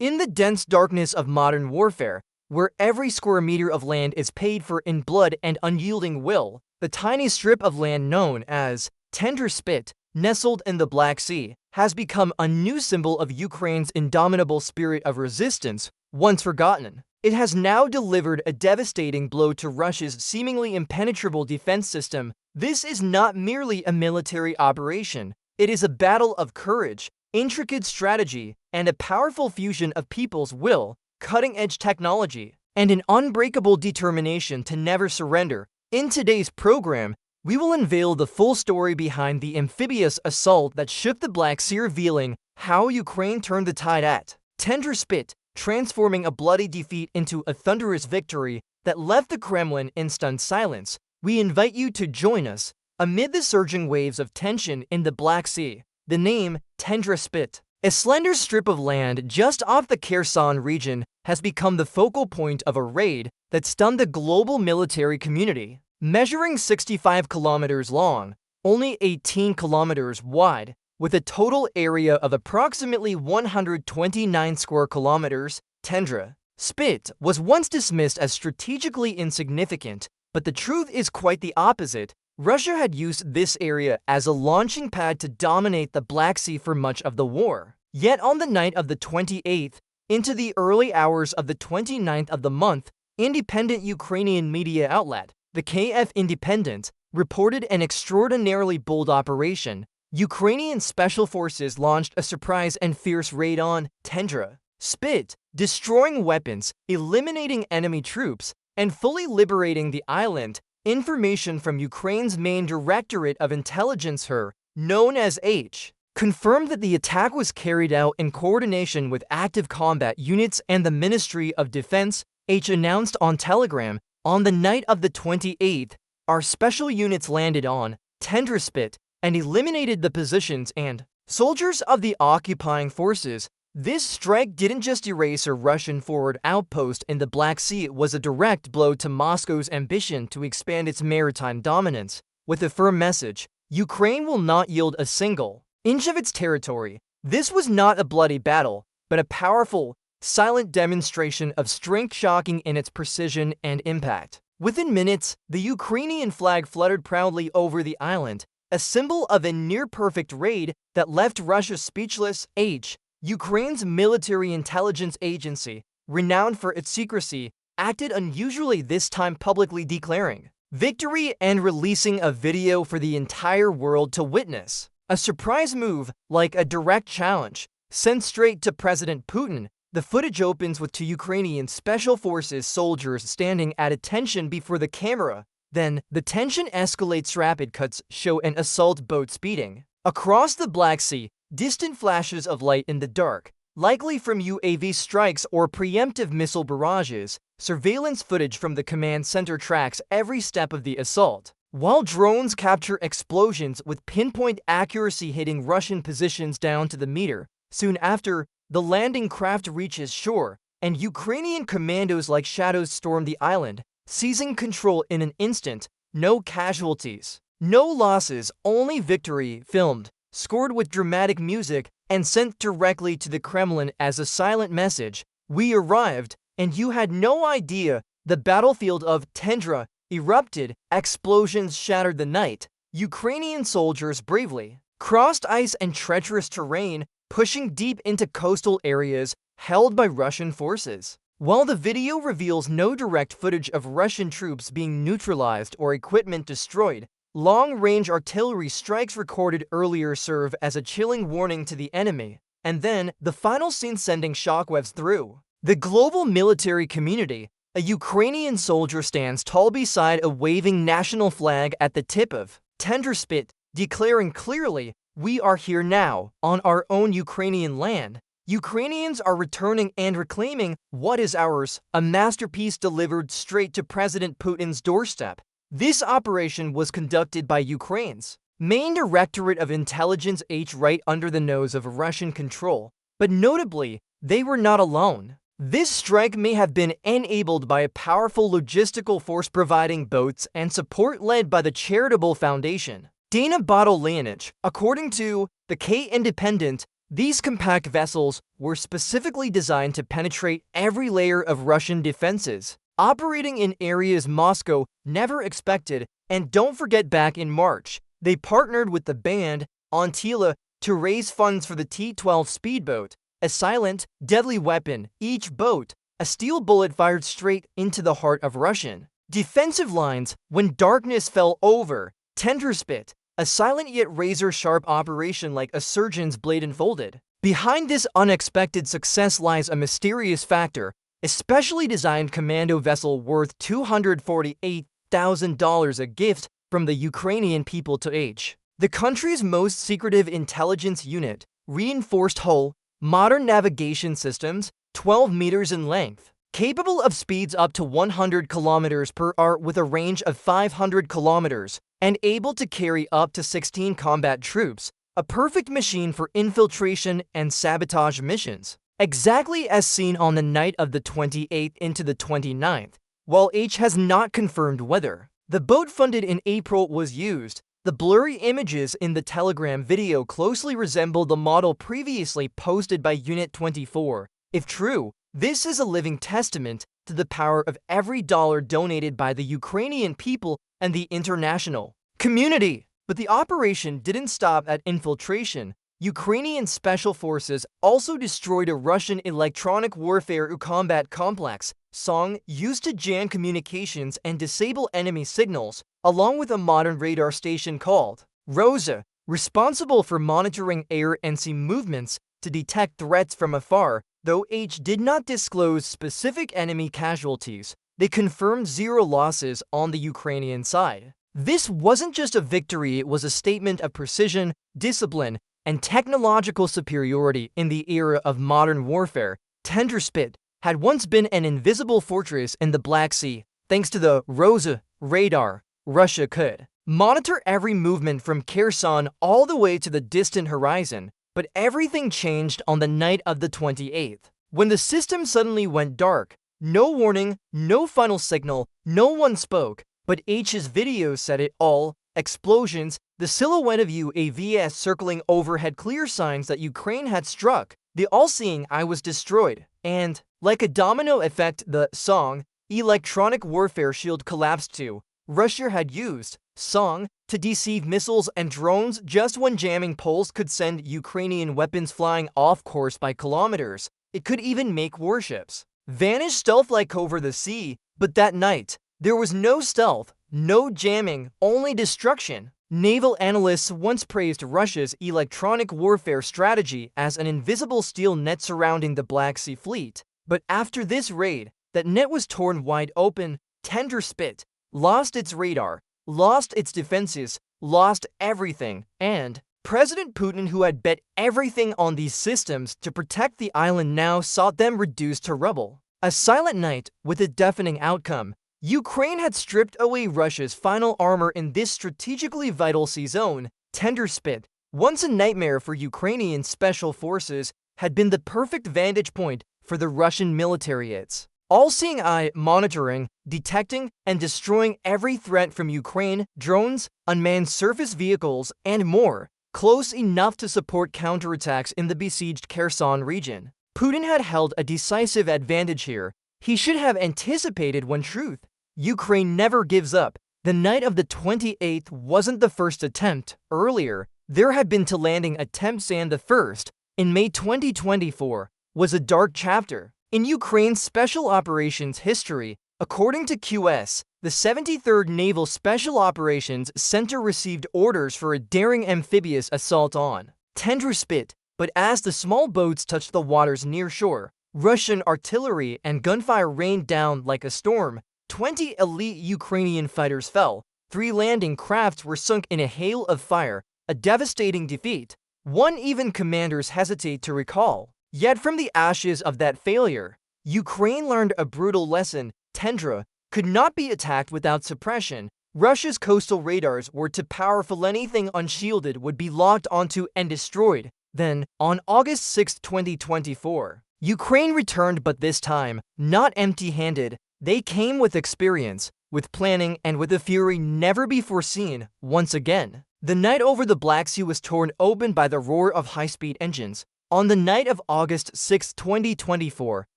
In the dense darkness of modern warfare, where every square meter of land is paid for in blood and unyielding will, the tiny strip of land known as Tender Spit, nestled in the Black Sea, has become a new symbol of Ukraine's indomitable spirit of resistance, once forgotten. It has now delivered a devastating blow to Russia's seemingly impenetrable defense system. This is not merely a military operation. It is a battle of courage, intricate strategy, and a powerful fusion of people's will, cutting-edge technology, and an unbreakable determination to never surrender. In today's program, we will unveil the full story behind the amphibious assault that shook the Black Sea, revealing how Ukraine turned the tide at Tender Spit, transforming a bloody defeat into a thunderous victory that left the Kremlin in stunned silence. We invite you to join us amid the surging waves of tension in the Black Sea. The name Tender Spit, a slender strip of land just off the Kherson region, has become the focal point of a raid that stunned the global military community. Measuring 65 kilometers long, only 18 kilometers wide, with a total area of approximately 129 square kilometers, Tender Spit was once dismissed as strategically insignificant, but the truth is quite the opposite. Russia had used this area as a launching pad to dominate the Black Sea for much of the war. Yet on the night of the 28th, into the early hours of the 29th of the month, independent Ukrainian media outlet, the KF Independent, reported an extraordinarily bold operation. Ukrainian special forces launched a surprise and fierce raid on Tender Spit, destroying weapons, eliminating enemy troops, and fully liberating the island. Information from Ukraine's main Directorate of Intelligence, known as H, confirmed that the attack was carried out in coordination with active combat units and the Ministry of Defense. H announced on Telegram, on the night of the 28th, our special units landed on Tender Spit and eliminated the positions and soldiers of the occupying forces. This strike didn't just erase a Russian forward outpost in the Black Sea, it was a direct blow to Moscow's ambition to expand its maritime dominance. With a firm message, Ukraine will not yield a single inch of its territory. This was not a bloody battle, but a powerful, silent demonstration of strength, shocking in its precision and impact. Within minutes, the Ukrainian flag fluttered proudly over the island, a symbol of a near-perfect raid that left Russia speechless. H, Ukraine's military intelligence agency, renowned for its secrecy, acted unusually this time, publicly declaring victory and releasing a video for the entire world to witness. A surprise move, like a direct challenge, sent straight to President Putin. The footage opens with two Ukrainian special forces soldiers standing at attention before the camera. Then, the tension escalates. Rapid cuts show an assault boat speeding across the Black Sea, distant flashes of light in the dark, likely from UAV strikes or preemptive missile barrages. Surveillance footage from the command center tracks every step of the assault, while drones capture explosions with pinpoint accuracy, hitting Russian positions down to the meter. Soon after, the landing craft reaches shore, and Ukrainian commandos like shadows storm the island, seizing control in an instant. No casualties, no losses, only victory. Filmed, scored with dramatic music, and sent directly to the Kremlin as a silent message. We arrived, and you had no idea. The battlefield of Tender erupted, explosions shattered the night. Ukrainian soldiers bravely crossed ice and treacherous terrain, pushing deep into coastal areas held by Russian forces. While the video reveals no direct footage of Russian troops being neutralized or equipment destroyed, long-range artillery strikes recorded earlier serve as a chilling warning to the enemy. And then, the final scene sending shockwaves through the global military community. A Ukrainian soldier stands tall beside a waving national flag at the tip of Tender Spit, declaring clearly, "We are here now, on our own Ukrainian land." Ukrainians are returning and reclaiming what is ours, a masterpiece delivered straight to President Putin's doorstep. This operation was conducted by Ukraine's main Directorate of Intelligence H, right under the nose of Russian control. But notably, they were not alone. This strike may have been enabled by a powerful logistical force providing boats and support led by the charitable foundation Dana Bottle Leonich. According to the K Independent, These compact vessels were specifically designed to penetrate every layer of Russian defenses, operating in areas Moscow never expected. And don't forget, back in March, they partnered with the band Antila to raise funds for the T-12 speedboat, a silent, deadly weapon, each boat a steel bullet fired straight into the heart of Russian defensive lines. When darkness fell over Tenderspit, a silent yet razor-sharp operation like a surgeon's blade unfolded. Behind this unexpected success lies a mysterious factor: a specially designed commando vessel worth $248,000, a gift from the Ukrainian people to the country's most secretive intelligence unit, reinforced hull, modern navigation systems, 12 meters in length, capable of speeds up to 100 kilometers per hour with a range of 500 kilometers, and able to carry up to 16 combat troops, a perfect machine for infiltration and sabotage missions. Exactly as seen on the night of the 28th into the 29th, while has not confirmed whether the boat funded in April was used. The blurry images in the Telegram video closely resemble the model previously posted by Unit 24. If true, this is a living testament to the power of every dollar donated by the Ukrainian people and the international community. But the operation didn't stop at infiltration. Ukrainian special forces also destroyed a Russian electronic warfare combat complex, SONG, used to jam communications and disable enemy signals, along with a modern radar station called Rosa, responsible for monitoring air and sea movements to detect threats from afar. Though did not disclose specific enemy casualties, they confirmed 0 losses on the Ukrainian side. This wasn't just a victory, it was a statement of precision, discipline, and technological superiority in the era of modern warfare. Tenderspit had once been an invisible fortress in the Black Sea. Thanks to the Rosa radar, Russia could monitor every movement from Kherson all the way to the distant horizon. But everything changed on the night of the 28th, when the system suddenly went dark. No warning, no final signal, no one spoke, but H's video said it all. Explosions, the silhouette of UAVs circling overhead, clear signs that Ukraine had struck. The all-seeing eye was destroyed, and, like a domino effect, the SONG, electronic warfare shield collapsed too. Russia had used SONG to deceive missiles and drones just when jamming poles could send Ukrainian weapons flying off course by kilometers. It could even make warships vanish stealth-like over the sea. But that night, there was no stealth, no jamming, only destruction. Naval analysts once praised Russia's electronic warfare strategy as an invisible steel net surrounding the Black Sea fleet. But after this raid, that net was torn wide open. Tenderspit lost its radar, lost its defenses, lost everything, and President Putin, who had bet everything on these systems to protect the island, now saw them reduced to rubble. A silent night with a deafening outcome. Ukraine had stripped away Russia's final armor in this strategically vital sea zone. Tenderspit, once a nightmare for Ukrainian special forces, had been the perfect vantage point for the Russian military. Its all-seeing eye monitoring, detecting, and destroying every threat from Ukraine, drones, unmanned surface vehicles, and more, close enough to support counterattacks in the besieged Kherson region. Putin had held a decisive advantage here. He should have anticipated one truth: Ukraine never gives up. The night of the 28th wasn't the first attempt. Earlier, there had been to landing attempts, and the first, in May 2024, was a dark chapter in Ukraine's special operations history. According to QS, the 73rd Naval Special Operations Center received orders for a daring amphibious assault on Tenderspit, but as the small boats touched the waters near shore, Russian artillery and gunfire rained down like a storm. 20 elite Ukrainian fighters fell, 3 landing crafts were sunk in a hail of fire, a devastating defeat one even commanders hesitate to recall. Yet from the ashes of that failure, Ukraine learned a brutal lesson: Tendra could not be attacked without suppression. Russia's coastal radars were too powerful, anything unshielded would be locked onto and destroyed. Then, on August 6, 2024, Ukraine returned, but this time, not empty-handed. They came with experience, with planning, and with a fury never before seen. Once again, the night over the Black Sea was torn open by the roar of high-speed engines. On the night of August 6, 2024,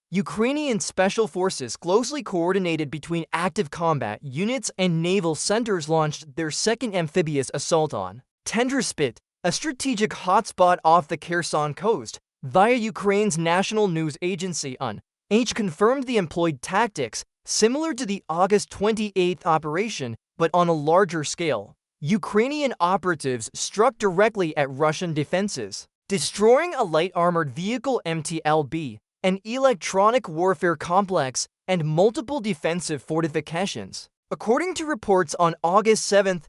Ukrainian special forces closely coordinated between active combat units and naval centers launched their second amphibious assault on Tenderspit, a strategic hotspot off the Kherson coast, via Ukraine's national news agency UN. Confirmed the employed tactics similar to the August 28th operation, but on a larger scale. Ukrainian operatives struck directly at Russian defenses, destroying a light armored vehicle MTLB, an electronic warfare complex, and multiple defensive fortifications. According to reports on August 7th,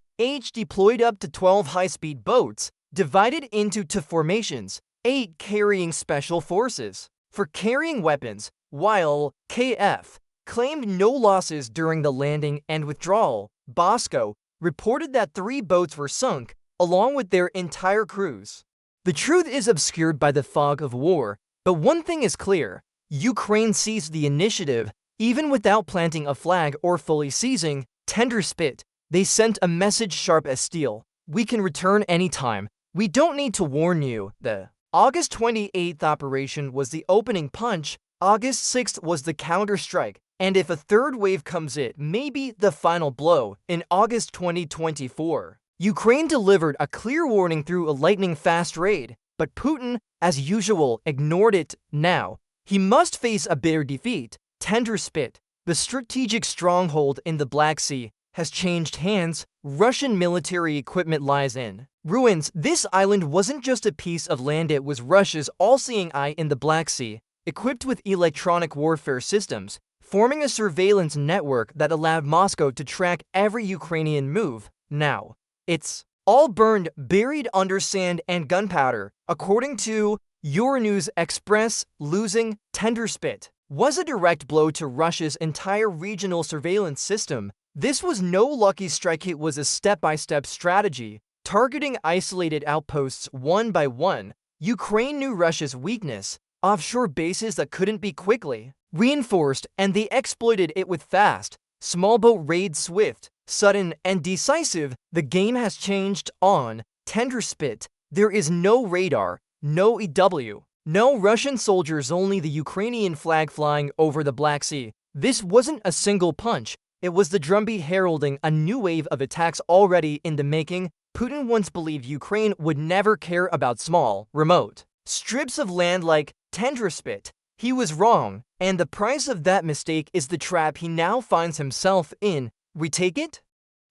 deployed up to 12 high-speed boats, divided into two formations, 8 carrying special forces for carrying weapons, while KF claimed no losses during the landing and withdrawal. Bosco reported that 3 boats were sunk, along with their entire crews. The truth is obscured by the fog of war, but one thing is clear: Ukraine seized the initiative, even without planting a flag or fully seizing Tenderspit. They sent a message sharp as steel: we can return anytime. We don't need to warn you. The August 28th operation was the opening punch. August 6th was the counter-strike, and if a third wave comes, it may be the final blow. In August 2024, Ukraine delivered a clear warning through a lightning-fast raid, but Putin, as usual, ignored it. Now, he must face a bitter defeat. Tenderspit, the strategic stronghold in the Black Sea, has changed hands. Russian military equipment lies in ruins. This island wasn't just a piece of land, it was Russia's all-seeing eye in the Black Sea, equipped with electronic warfare systems, forming a surveillance network that allowed Moscow to track every Ukrainian move. Now, it's all burned, buried under sand and gunpowder. According to Euronews Express, losing Tenderspit was a direct blow to Russia's entire regional surveillance system. This was no lucky strike, it was a step-by-step strategy, targeting isolated outposts one by one. Ukraine knew Russia's weakness: offshore bases that couldn't be quickly reinforced, and they exploited it with fast, small boat raids, swift, sudden, and decisive. The game has changed. On Tenderspit, there is no radar, no EW, no Russian soldiers, only the Ukrainian flag flying over the Black Sea. This wasn't a single punch, it was the drumbeat heralding a new wave of attacks already in the making. Putin once believed Ukraine would never care about small, remote strips of land like Tenderspit. He was wrong, and the price of that mistake is the trap he now finds himself in. Retake it?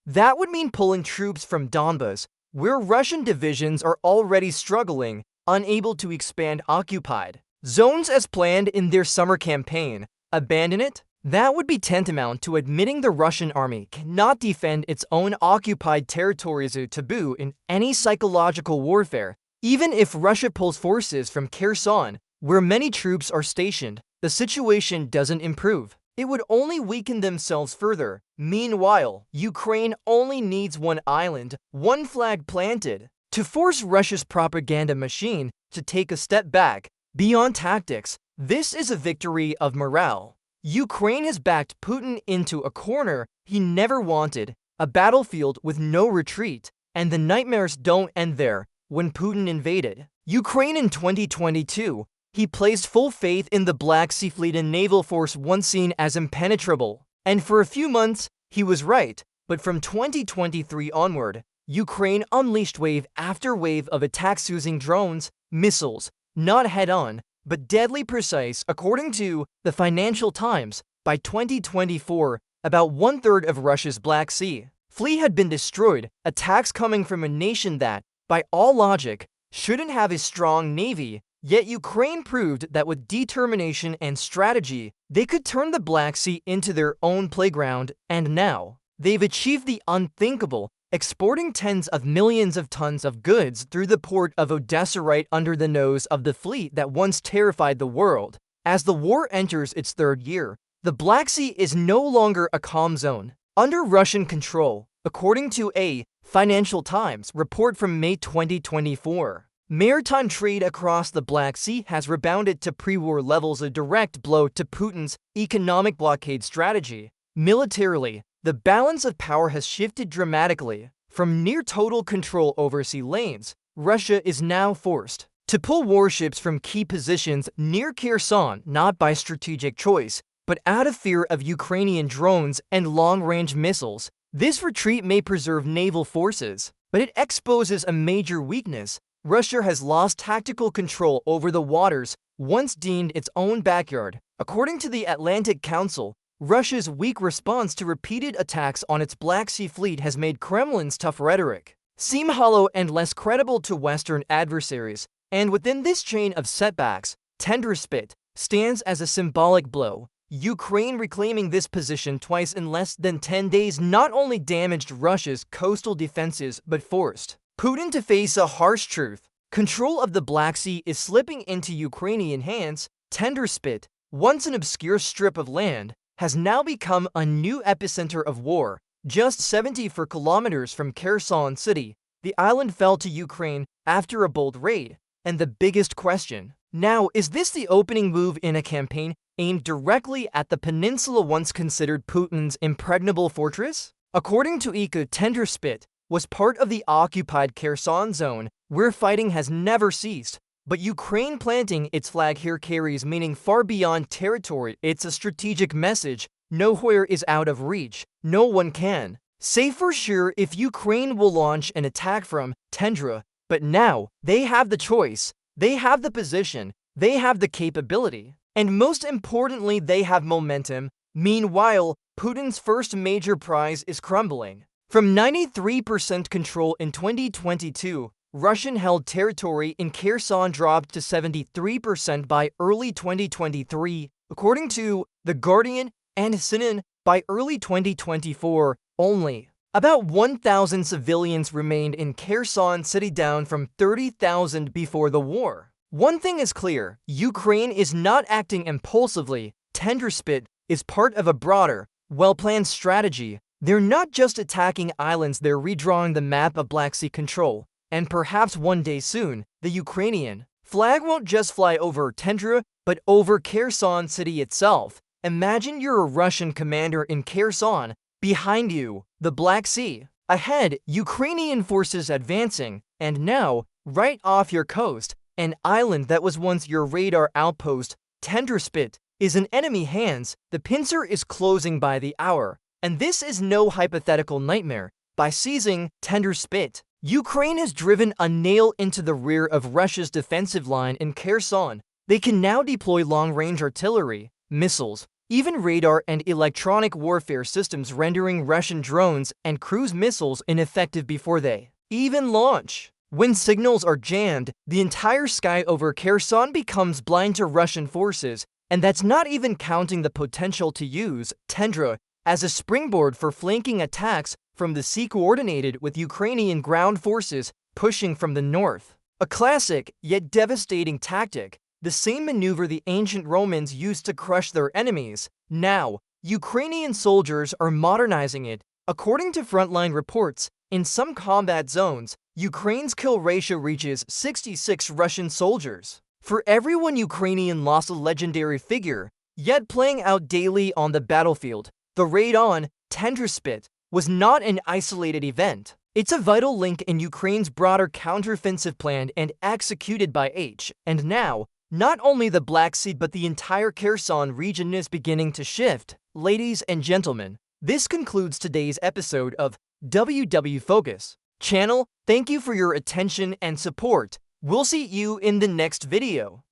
That would mean pulling troops from Donbas, where Russian divisions are already struggling, unable to expand occupied zones as planned in their summer campaign. Abandon it? That would be tantamount to admitting the Russian army cannot defend its own occupied territories, a taboo in any psychological warfare. Even if Russia pulls forces from Kherson, where many troops are stationed, the situation doesn't improve. It would only weaken themselves further. Meanwhile, Ukraine only needs one island, one flag planted, to force Russia's propaganda machine to take a step back. Beyond tactics, this is a victory of morale. Ukraine has backed Putin into a corner he never wanted, a battlefield with no retreat, and the nightmares don't end there. When Putin invaded Ukraine in 2022, he placed full faith in the Black Sea Fleet, and naval force once seen as impenetrable. And for a few months, he was right. But from 2023 onward, Ukraine unleashed wave after wave of attacks using drones, missiles, not head-on, but deadly precise. According to the Financial Times, by 2024, about one-third of Russia's Black Sea fleet had been destroyed, attacks coming from a nation that, by all logic, shouldn't have a strong navy. Yet Ukraine proved that with determination and strategy, they could turn the Black Sea into their own playground, and now, they've achieved the unthinkable, exporting tens of millions of tons of goods through the port of Odessa right under the nose of the fleet that once terrified the world. As the war enters its third year, the Black Sea is no longer a calm zone under Russian control, according to a Financial Times report from May 2024. Maritime trade across the Black Sea has rebounded to pre-war levels, a direct blow to Putin's economic blockade strategy. Militarily, the balance of power has shifted dramatically. From near total control over sea lanes, Russia is now forced to pull warships from key positions near Kherson, not by strategic choice, but out of fear of Ukrainian drones and long-range missiles. This retreat may preserve naval forces, but it exposes a major weakness. Russia has lost tactical control over the waters once deemed its own backyard. According to the Atlantic Council, Russia's weak response to repeated attacks on its Black Sea fleet has made Kremlin's tough rhetoric seem hollow and less credible to Western adversaries. And within this chain of setbacks, Tender Spit stands as a symbolic blow. Ukraine reclaiming this position twice in less than 10 days not only damaged Russia's coastal defenses but forced Putin to face a harsh truth. Control of the Black Sea is slipping into Ukrainian hands. Tender Spit, once an obscure strip of land, has now become a new epicenter of war. Just 74 kilometers from Kherson City, the island fell to Ukraine after a bold raid. And the biggest question now, is this the opening move in a campaign aimed directly at the peninsula once considered Putin's impregnable fortress? According to Ika, Tender Spit was part of the occupied Kherson zone, where fighting has never ceased. But Ukraine planting its flag here carries meaning far beyond territory. It's a strategic message. Nowhere is out of reach. No one can say for sure if Ukraine will launch an attack from Tendra. But now, they have the choice. They have the position. They have the capability. And most importantly, they have momentum. Meanwhile, Putin's first major prize is crumbling. From 93% control in 2022, Russian-held territory in Kherson dropped to 73% by early 2023, according to The Guardian and CNN. By early 2024, only about 1,000 civilians remained in Kherson City, down from 30,000 before the war. One thing is clear: Ukraine is not acting impulsively. Tender Spit is part of a broader, well-planned strategy. They're not just attacking islands, they're redrawing the map of Black Sea control. And perhaps one day soon, the Ukrainian flag won't just fly over Tendra, but over Kherson City itself. Imagine you're a Russian commander in Kherson. Behind you, the Black Sea. Ahead, Ukrainian forces advancing. And now, right off your coast, an island that was once your radar outpost, Tender Spit, is in enemy hands. The pincer is closing by the hour. And this is no hypothetical nightmare. By seizing Tender Spit, Ukraine has driven a nail into the rear of Russia's defensive line in Kherson. They can now deploy long-range artillery, missiles, even radar and electronic warfare systems, rendering Russian drones and cruise missiles ineffective before they even launch. When signals are jammed, the entire sky over Kherson becomes blind to Russian forces, and that's not even counting the potential to use Tendra as a springboard for flanking attacks from the sea, coordinated with Ukrainian ground forces pushing from the north. A classic, yet devastating tactic, the same maneuver the ancient Romans used to crush their enemies. Now, Ukrainian soldiers are modernizing it. According to Frontline reports, in some combat zones, Ukraine's kill ratio reaches 66 Russian soldiers. For every one Ukrainian lost a legendary figure, yet playing out daily on the battlefield. The raid on Tender Spit was not an isolated event. It's a vital link in Ukraine's broader counteroffensive plan and executed by H. And now, not only the Black Sea but the entire Kherson region is beginning to shift. Ladies and gentlemen, this concludes today's episode of WWFocus channel. Thank you for your attention and support. We'll see you in the next video.